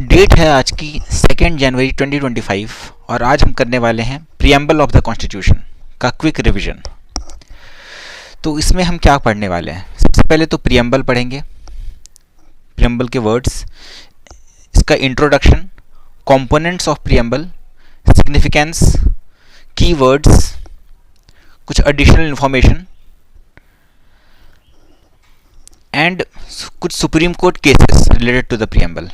Date है आज की 2 जनवरी 2025 और आज हम करने वाले हैं प्रीएम्बल ऑफ द कॉन्स्टिट्यूशन का क्विक रिवीजन। तो इसमें हम क्या पढ़ने वाले हैं? सबसे पहले तो प्रीएम्बल पढ़ेंगे, प्रीएम्बल के वर्ड्स, इसका introduction, components of preamble, significance, keywords, कुछ एडिशनल इंफॉर्मेशन एंड कुछ Supreme Court cases related to the preamble.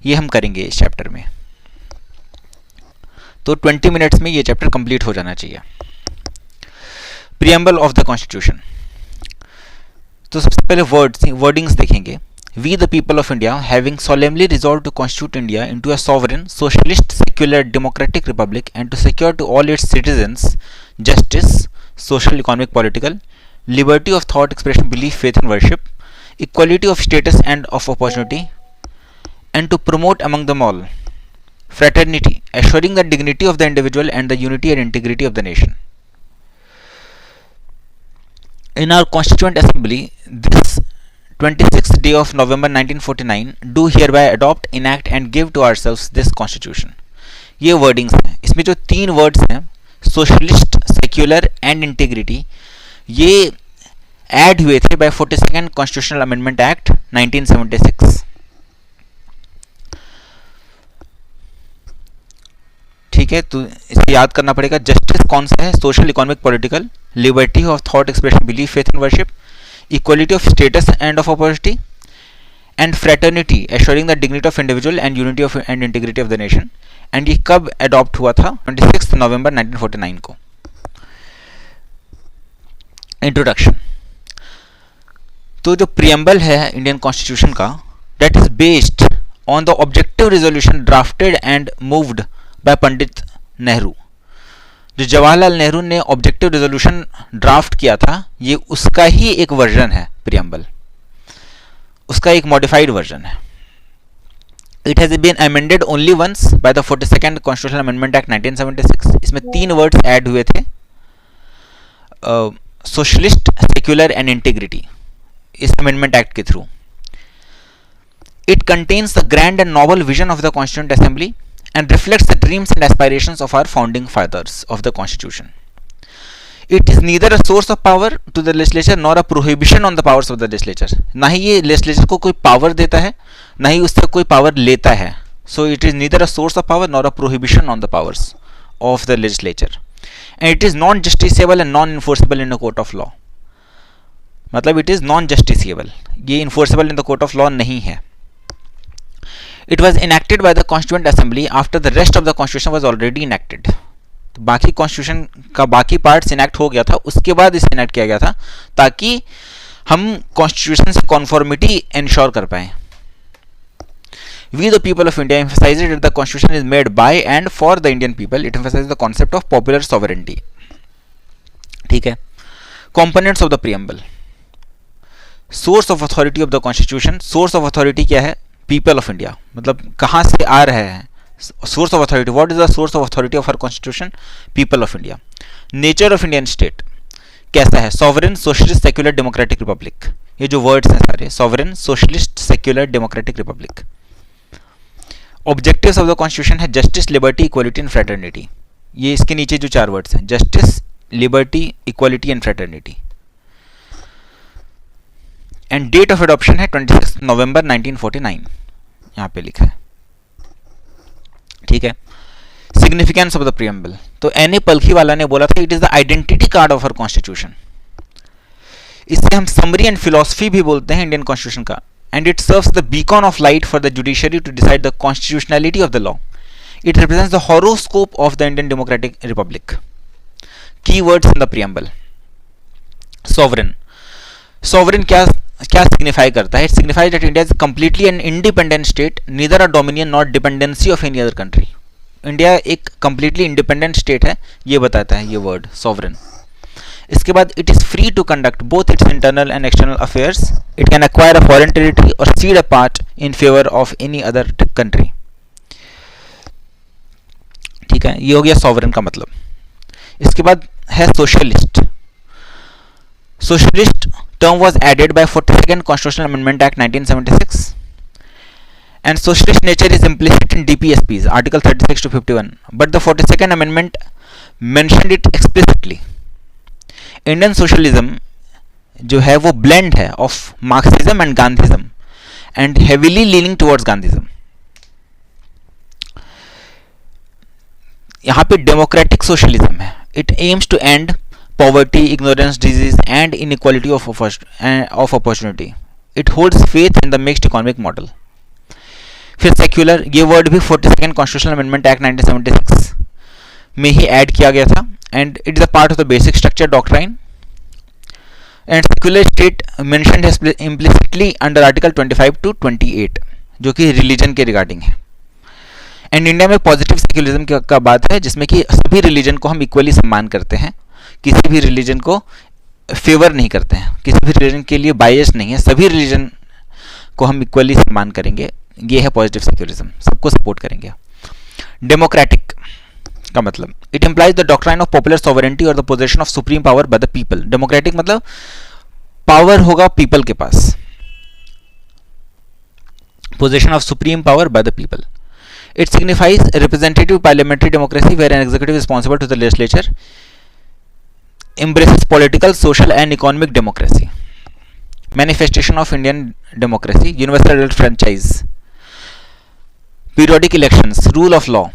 ये हम करेंगे इस चैप्टर में। तो 20 मिनट्स में ये चैप्टर कंप्लीट हो जाना चाहिए। Preamble of the constitution. तो सबसे पहले वर्डिंग्स देखेंगे। We the people of India having solemnly resolved to constitute India into a sovereign, socialist, secular, democratic republic and to secure to all its citizens justice, social, economic, political, liberty of thought, expression, belief, faith and worship, equality of status and of opportunity, and to promote among them all fraternity, assuring the dignity of the individual and the unity and integrity of the nation. In our Constituent Assembly, this 26th day of November 1949, do hereby adopt, enact and give to ourselves this Constitution. ये wordings हैं। इसमें जो 3 words हैं, socialist, secular and integrity, ये add हुए थे bye 42nd constitutional amendment act 1976। ठीक है, तो इसे याद करना पड़ेगा। जस्टिस कौन सा है? Social, economic, political, liberty of thought, expression, belief, faith and worship, equality of status and of opportunity and fraternity, assuring the dignity of individual and unity of and integrity of the nation. And ये कब adopt हुआ था? 26 नवंबर 1949 को। Introduction. तो जो preamble है Indian constitution का, that is based on the objective resolution drafted and moved by Pandit Nehru. जो जवाहरलाल नेहरू ने ऑब्जेक्टिव रेजोल्यूशन ड्राफ्ट किया था, ये उसका ही एक वर्जन है प्रीएम्बल, उसका एक मॉडिफाइड वर्जन है। It has been amended only once by the 42nd constitutional amendment act 1976। इसमें 3 वर्ड्स ऐड हुए थे, सोशलिस्ट, सेक्युलर एंड इंटीग्रिटी, इस अमेंडमेंट एक्ट के through. It contains the grand and noble vision of the constituent assembly and reflects the dreams and aspirations of our founding fathers of the constitution. It is neither a source of power to the legislature nor a prohibition on the powers of the legislature. ना ही ये legislature को कोई power देता है, ना ही उससे कोई power लेता है. So it is neither a source of power nor a prohibition on the powers of the legislature. And it is non-justiciable and non-enforceable in a court of law. मतलब it is non-justiciable, ये enforceable in the court of law नहीं है. It was enacted by the Constituent Assembly after the rest of the Constitution was already enacted. तो बाकी constitution का बाकी parts enact हो गया था, उसके बाद इसे इनैक्ट किया गया था ताकि हम कॉन्स्टिट्यूशन से कॉन्फॉर्मिटी इंश्योर कर पाए। We the people of India emphasizes that the Constitution is made by and for the Indian people. It emphasizes the concept of popular sovereignty. ठीक है। Components of the preamble. Source of authority of the Constitution. Source of authority क्या है? People of India, मतलब कहाँ से आ रहे हैं? Source of authority, what is the source of authority of our constitution? People of India. Nature of Indian state कैसा है? Sovereign, socialist, secular, democratic republic. ये जो वर्ड्स हैं सारे, sovereign, socialist, secular, democratic republic. Objectives of the constitution है justice, liberty, equality and fraternity. ये इसके नीचे जो 4 वर्ड्स हैं, justice, liberty, equality and fraternity. And date of adoption है 26 नवंबर 1949, यहाँ पे लिखा है। ठीक है। Significance of the preamble. तो एन ए पलखीवाला ने बोला था, it is the identity card of our constitution. इससे हम समरी एंड फिलॉसफी भी बोलते हैं इंडियन कॉन्स्टिट्यूशन का। And it serves the beacon of light for the judiciary to decide the constitutionality of the law. It represents the horoscope of the Indian democratic republic. Key words in the preamble. Sovereign. Sovereign क्या signify करता है? It signifies that India is completely an independent state, neither a dominion not dependency of any other country. India एक completely independent state है, ये बताता है ये word sovereign. इसके बाद it is free to conduct both its internal and external affairs. It can acquire a foreign territory और cede a part in favour of any other country. ठीक है, ये हो गया सॉवरेन का मतलब। इसके बाद है socialist. Socialist term was added by 42nd Constitutional Amendment Act 1976 and socialist nature is implicit in DPSPs, Article 36 to 51, but the 42nd Amendment mentioned it explicitly. Indian socialism जो है वो ब्लेंड है of Marxism and Gandhism and heavily leaning towards Gandhism. यहाँ पे democratic socialism है. It aims to end poverty, ignorance, disease and inequality of opportunity. It holds faith in the mixed economic model. फिर secular, ये word भी 42nd constitutional amendment act 1976 में ही add किया गया था and it is a part of the basic structure doctrine. And secular state mentioned implicitly under article 25 to 28 जो कि religion के रिगार्डिंग है. एंड इंडिया में पॉजिटिव सेक्युलरिज्म का बात है जिसमें कि सभी रिलीजन को हम इक्वली सम्मान करते हैं, किसी भी रिलीजन को फेवर नहीं करते हैं, किसी भी रिलीजन के लिए बायस नहीं है, सभी रिलीजन को हम इक्वली सम्मान करेंगे. ये है पॉजिटिव सेक्युलरिज्म, सबको सपोर्ट करेंगे. डेमोक्रेटिक का मतलब it implies the doctrine of popular sovereignty और the possession of supreme power by the people. Democratic मतलब पावर होगा पीपल के पास, possession of supreme power by the people. It signifies representative parliamentary democracy where an executive responsible to the legislature, embraces political, social and economic democracy. Manifestation of Indian democracy, universal adult franchise, periodic elections, rule of law.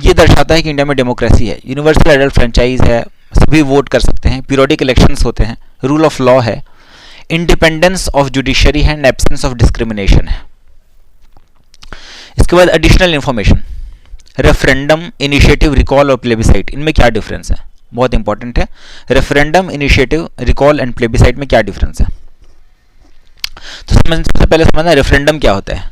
ये दर्शाता है कि India में democracy है, universal adult franchise है, सभी vote कर सकते हैं, पीरियोडिक इलेक्शंस होते हैं, रूल ऑफ लॉ है, इंडिपेंडेंस ऑफ जुडिशरी है एंड एब्सेंस ऑफ डिस्क्रिमिनेशन है. इसके बाद additional information, referendum, initiative, recall और प्लेबिसाइट, इनमें क्या डिफरेंस है, बहुत इंपॉर्टेंट है. Referendum, initiative, recall and plebiscite में क्या डिफरेंस है. तो सबसे पहले समझना रेफरेंडम क्या होता है.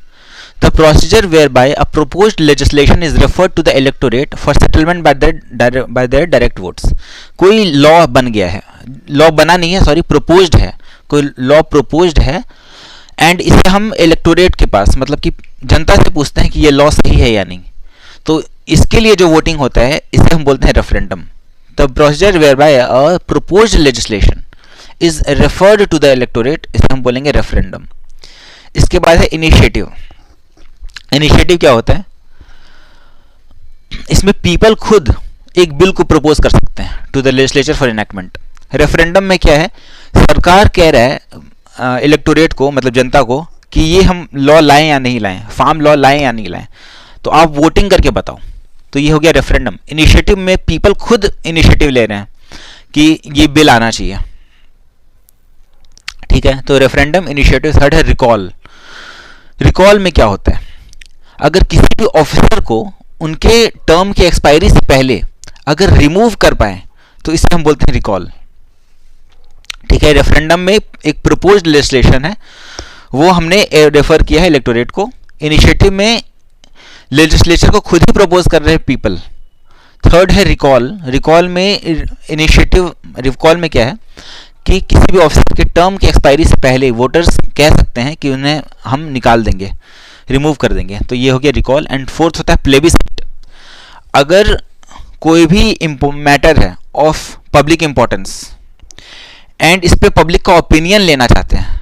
The procedure whereby a proposed legislation is referred to the electorate for settlement by their direct votes. कोई लॉ बन गया है, लॉ बना नहीं है, सॉरी, प्रोपोज्ड है, कोई लॉ प्रोपोज्ड है एंड इसे हम इलेक्टोरेट के पास, मतलब कि जनता से पूछते हैं कि ये लॉ सही है या नहीं. तो इसके लिए जो वोटिंग होता है इसे हम बोलते हैं referendum. The procedure whereby a proposed legislation is referred to the electorate, इसे हम बोलेंगे रेफरेंडम. इसके बाद है इनिशिएटिव. इनिशिएटिव क्या होता है, इसमें पीपल खुद एक बिल को प्रपोज कर सकते हैं to the legislature for enactment. Referendum में क्या है, सरकार कह रहा है इलेक्टोरेट को, मतलब जनता को, कि ये हम लॉ लाएं या नहीं लाएं, फार्म लॉ लाएं या नहीं लाएं, तो आप वोटिंग करके बताओ. तो ये हो गया रेफरेंडम. इनिशिएटिव में पीपल खुद इनिशिएटिव ले रहे हैं कि ये बिल आना चाहिए, ठीक है. तो रेफरेंडम, इनिशिएटिव. थर्ड है रिकॉल. रिकॉल में क्या होता है, अगर किसी भी ऑफिसर को उनके टर्म की एक्सपायरी से पहले अगर रिमूव कर पाए तो इसे हम बोलते हैं रिकॉल, ठीक है. रेफरेंडम में एक प्रपोज्ड लेजिस्लेशन है, वो हमने रेफर किया है इलेक्टोरेट को. इनिशिएटिव में लेजिस्लेचर को खुद ही प्रपोज कर रहे हैं पीपल. थर्ड है रिकॉल. रिकॉल में इनिशिएटिव, रिकॉल में क्या है कि किसी भी ऑफिसर के टर्म की एक्सपायरी से पहले वोटर्स कह सकते हैं कि उन्हें हम निकाल देंगे, रिमूव कर देंगे. तो ये हो गया रिकॉल. एंड फोर्थ होता है प्लेबिसाइट. अगर कोई भी मैटर है ऑफ पब्लिक इंपॉर्टेंस एंड इस पर पब्लिक का ओपिनियन लेना चाहते हैं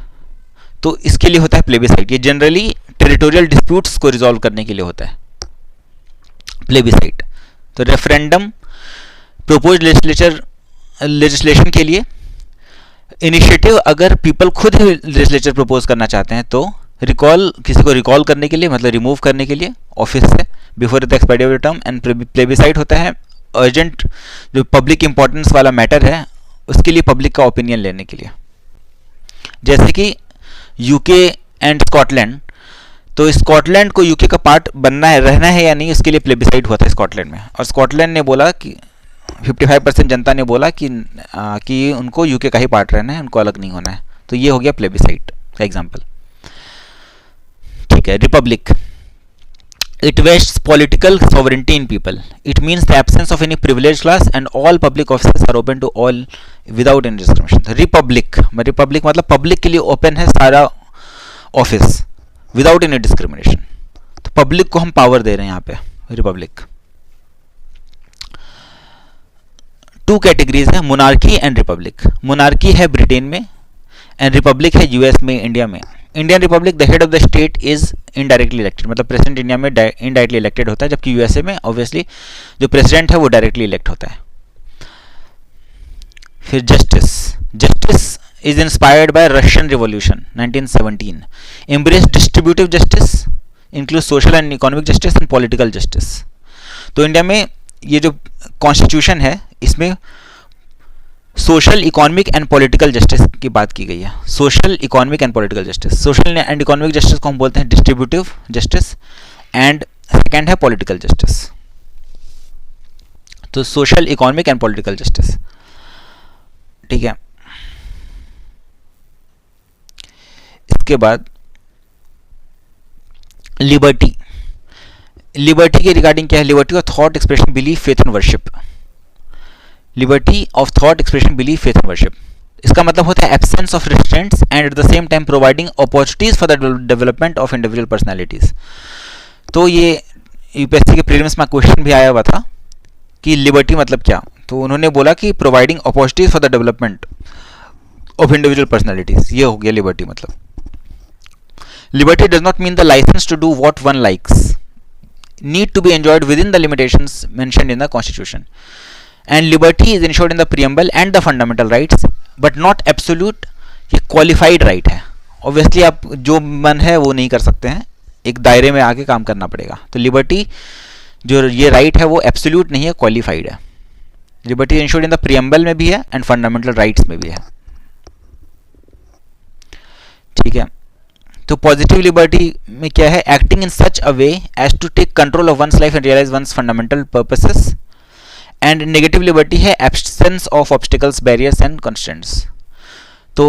तो इसके लिए होता है प्लेबिसाइट. ये जनरली टेरिटोरियल डिस्प्यूट्स को रिजॉल्व करने के लिए होता है प्लेबिसाइट. तो रेफरेंडम प्रोपोज्ड लेजिस्लेशन के लिए, इनिशिएटिव अगर पीपल खुद ही लेजिस्लेचर प्रपोज करना चाहते हैं, तो रिकॉल किसी को रिकॉल करने के लिए, मतलब रिमूव करने के लिए ऑफिस से before the expiry of the term. And plebiscite होता है अर्जेंट, जो पब्लिक इंपॉर्टेंस वाला मैटर है उसके लिए पब्लिक का ओपिनियन लेने के लिए. जैसे कि यूके एंड स्कॉटलैंड, तो स्कॉटलैंड को यूके का पार्ट बनना है, रहना है या नहीं, उसके लिए प्लेबिसाइट हुआ था स्कॉटलैंड में. और स्कॉटलैंड ने बोला कि 55% जनता ने बोला कि उनको यूके का ही पार्ट रहना है, उनको अलग नहीं होना है. तो ये हो गया प्लेबिसाइट का एग्जाम्पल, ठीक है. Republic. It vests political sovereignty in people. It means the absence of any privileged class and all public offices are open to all without any discrimination. Republic मतलब पब्लिक के लिए ओपन है सारा office without any discrimination. तो public को हम power दे रहे हैं यहाँ पे. रिपब्लिक. 2 कैटेगरीज है, मोनार्की एंड रिपब्लिक. मोनार्की है ब्रिटेन में एंड रिपब्लिक है यूएस में, इंडिया में. Indian Republic the head of the state is indirectly elected, मतलब प्रेसिडेंट इंडिया में इनडायरेक्टली इलेक्टेड होता है, जबकि यूएसए में ऑब्वियसली जो प्रेसिडेंट है वो डायरेक्टली इलेक्ट होता है. फिर justice is inspired by Russian Revolution 1917. Embrace distributive justice, includes social and economic justice and political justice. तो इंडिया में ये जो कॉन्स्टिट्यूशन है इसमें social, economic and political justice की बात की गई है. Social, economic and political justice. Social and economic justice को हम बोलते हैं डिस्ट्रीब्यूटिव जस्टिस एंड सेकेंड है पॉलिटिकल जस्टिस. तो social, economic and political justice, ठीक है. इसके बाद लिबर्टी. लिबर्टी के रिगार्डिंग क्या है? Liberty of thought expression, belief, faith and worship. Liberty of thought expression, belief, faith and worship. इसका मतलब होता है absence of restraints and at the same time providing opportunities for the development of individual personalities. तो ये UPSC के prelims में question भी आया हुआ था कि लिबर्टी मतलब क्या. तो उन्होंने बोला कि providing opportunities for the development of individual personalities. ये हो गया लिबर्टी मतलब. Liberty does not mean the license to do what one likes, need to be enjoyed within the limitations mentioned in the Constitution. And liberty is ensured in the preamble and the fundamental rights, but not absolute. ये qualified right है. Obviously आप जो मन है वो नहीं कर सकते हैं, एक दायरे में आके काम करना पड़ेगा. तो liberty जो ये right है वो absolute नहीं है, qualified है. Liberty ensured in the preamble में भी है and fundamental rights में भी है, ठीक है. तो पॉजिटिव लिबर्टी में क्या है? Acting in such a way as to take control of one's life and realise one's fundamental purposes. And negative liberty है absence of obstacles, barriers and constraints. तो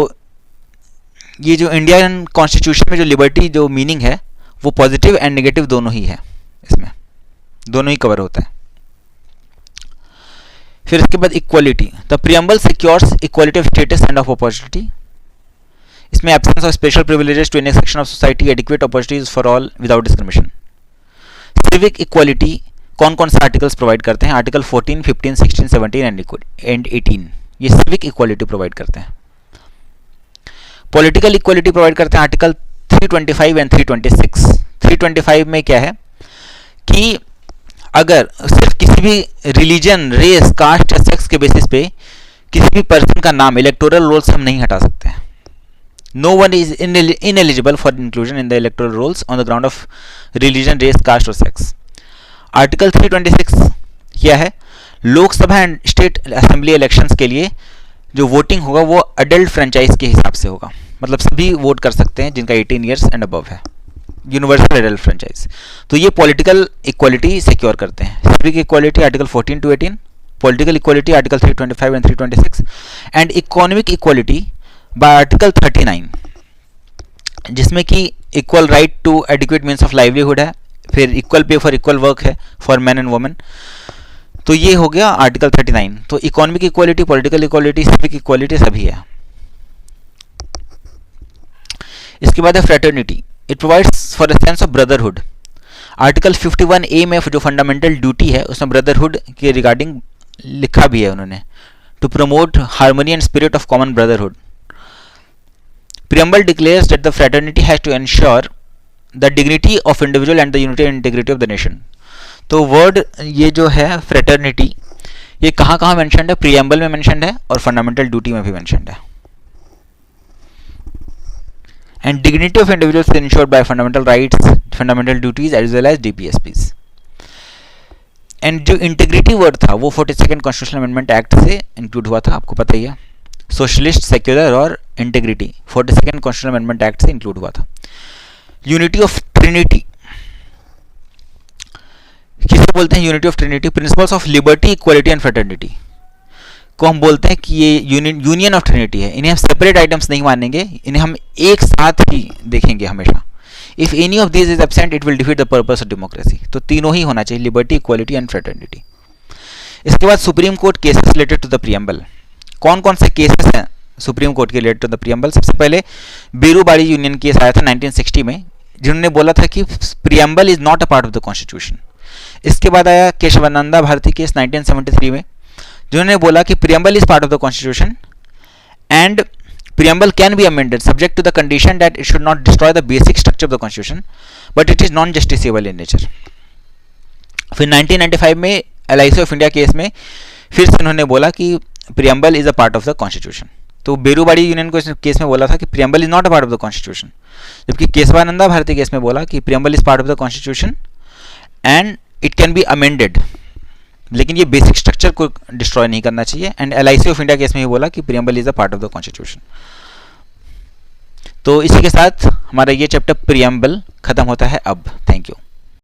ये जो इंडियन कॉन्स्टिट्यूशन में जो लिबर्टी जो मीनिंग है वो पॉजिटिव एंड नेगेटिव दोनों ही है, इसमें दोनों ही कवर होता है. फिर इसके बाद equality. The preamble secures equality of status and of opportunity. इसमें absence of special privileges to any section of society, adequate opportunities for all without discrimination. Civic equality कौन कौन से आर्टिकल्स प्रोवाइड करते हैं? आर्टिकल 14, 15, 16, 17 एंड 18 ये civic equality provide करते हैं. Political equality provide करते हैं आर्टिकल 325 एंड 326. 325 में क्या है कि अगर सिर्फ किसी भी रिलीजन, रेस, कास्ट या सेक्स के बेसिस पे किसी भी पर्सन का नाम इलेक्टोरल रोल से हम नहीं हटा सकते हैं. No one is ineligible for inclusion in the electoral rolls on the ground of religion, race, caste or sex. Article 326 क्या है? Lok Sabha and state assembly elections के लिए जो वोटिंग होगा वो अडल्ट फ्रेंचाइज के हिसाब से होगा, मतलब सभी वोट कर सकते हैं जिनका 18 ईयर्स एंड अबव है, यूनिवर्सल एडल्ट फ्रेंचाइज. तो ये पॉलिटिकल इक्वालिटी सिक्योर करते हैं. Civic equality article 14 to 18, political equality article 325 and 326 and economic equality by article 39 जिसमें कि equal right to adequate means of livelihood है, फिर equal pay for equal work है for man and women. तो ये हो गया आर्टिकल 39. तो economic equality, political equality, civic equality सभी है. इसके बाद है fraternity. It provides for a sense of brotherhood. Article 51A में जो फंडामेंटल ड्यूटी है उसमें ब्रदरहुड के रिगार्डिंग लिखा भी है उन्होंने, to promote harmony and spirit of common brotherhood. Preamble declares that the fraternity has to ensure the dignity of individual and the unity and integrity of the nation. तो word ये जो है fraternity ये कहाँ कहाँ mentioned है? Preamble में mentioned है और fundamental duty में भी mentioned है. And dignity of individuals is ensured by fundamental rights, fundamental duties as well as DPSPs. And जो integrity word था वो 42nd Constitutional Amendment Act से include हुआ था, आपको पता ही है. सोशलिस्ट, सेक्युलर और integrity 42nd constitutional amendment act से इंक्लूड हुआ था. यूनिटी ऑफ ट्रिनिटी किसे बोलते हैं? Unity of Trinity. Principles of liberty, equality and fraternity को हम बोलते हैं कि ये यूनियन ऑफ ट्रिनिटी है. इन्हें हम सेपरेट आइटम्स नहीं मानेंगे, इन्हें हम एक साथ ही देखेंगे हमेशा. If any of this is absent it will defeat the purpose of democracy. तो तीनों ही होना चाहिए, लिबर्टी, इक्वालिटी एंड फ्रेटर्निटी. इसके बाद Supreme Court cases related to the preamble. कौन कौन से केसेस हैं सुप्रीम कोर्ट के रिलेटेड टू द प्रीएम्बल? सबसे पहले बीरूबाड़ी यूनियन केस आया था 1960 में, जिन्होंने बोला था कि preamble is not a part of the constitution. इसके बाद आया केशवानंदा भारती केस 1973 में, जिन्होंने बोला कि preamble is part of the constitution and preamble can be amended subject to the condition that it should not destroy the basic structure of the constitution, but it is non justiciable in nature. फिर 1995 में LIC of India case में फिर से उन्होंने बोला कि preamble is a part of the constitution. तो Berubari union को इस केस में बोला था कि preamble is not a part of the constitution, जबकि केशवानंदा भारती केस में बोला कि preamble is part of the constitution and it can be amended, लेकिन ये बेसिक स्ट्रक्चर को डिस्ट्रॉय नहीं करना चाहिए. And LIC of India case में भी बोला कि preamble is a part of the constitution. तो इसी के साथ हमारा ये चैप्टर प्रियम्बल खत्म होता है अब. Thank you.